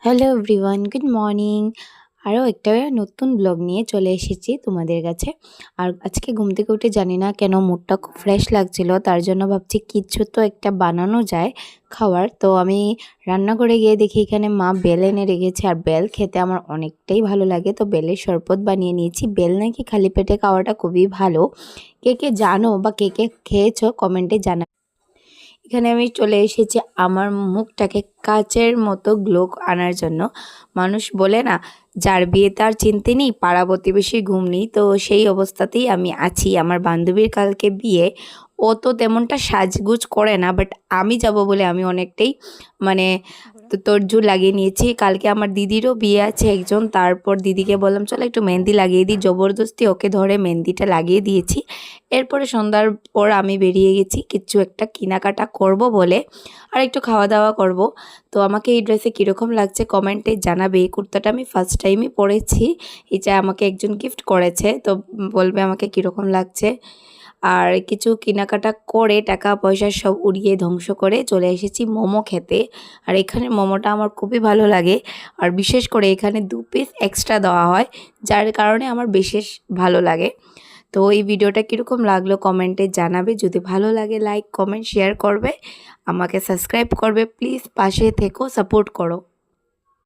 Hello everyone, good morning. আরও একটা নতুন ব্লগ নিয়ে চলে এসেছি তোমাদের কাছে। আর আজকে ঘুম থেকে উঠে জানি না কেন মুডটা খুব ফ্রেশ লাগছিল, তার জন্য ভাবছি কিছু তো একটা বানানো যায় খাওয়ার। তো আমি রান্না করে গিয়ে দেখি এখানে মা বেল এনে রেখেছে, আর বেল খেতে আমার অনেকটাই ভালো লাগে। তো বেলের শরবত বানিয়ে নিয়েছি। বেল নাকি খালি পেটে খাওয়াটা খুবই ভালো। কে কে জানো বা কে কে খেয়েছো কমেন্টে জানা। এখানে আমি চলে এসেছি আমার মুখটাকে কাচের মতো গ্লো আনার জন্য। মানুষ বলে না, যার বিয়ে তার চিন্তা নেই, পাড়া প্রতিবেশীর ঘুম নেই। তো সেই অবস্থাতেই আমি আছি। আমার বান্ধবীর কালকে বিয়ে, ও তো তেমনটা সাজগুজ করে না, বাট আমি যাব বলে আমি অনেকটাই মানে তোড়জোড় লাগিয়ে নিয়েছি। কালকে আমার দিদিরও বিয়ে আছে একজন, তারপর দিদিকে বললাম চলো একটু মেহেন্দি লাগিয়ে দিই, জবরদস্তি ওকে ধরে মেহেন্দিটা লাগিয়ে দিয়েছি। এরপরে সন্ধ্যার পর আমি বেরিয়ে গেছি কিছু একটা কেনাকাটা করব বলে, আর একটু খাওয়া দাওয়া করব। তো আমাকে এই ড্রেসে কীরকম লাগছে কমেন্টে জানাবে। এই কুর্তাটা আমি ফার্স্ট টাইমই পরেছি, এটা আমাকে একজন গিফট করেছে, তো বলবে আমাকে কীরকম লাগছে। আর কিছু কেনাকাটা করে টাকা পয়সা সব উড়িয়ে ধ্বংস করে চলে এসেছি মোমো খেতে। আর এখানে মোমোটা আমার খুবই ভালো লাগে, আর বিশেষ করে এখানে 2 পিস এক্সট্রা দেওয়া হয়, যার কারণে আমার বিশেষ ভালো লাগে। তো এই ভিডিওটা কীরকম লাগলো কমেন্টে জানাবে। যদি ভালো লাগে লাইক কমেন্ট শেয়ার করবে, আমাকে সাবস্ক্রাইব করবে প্লিজ, পাশে থেকো, সাপোর্ট করো।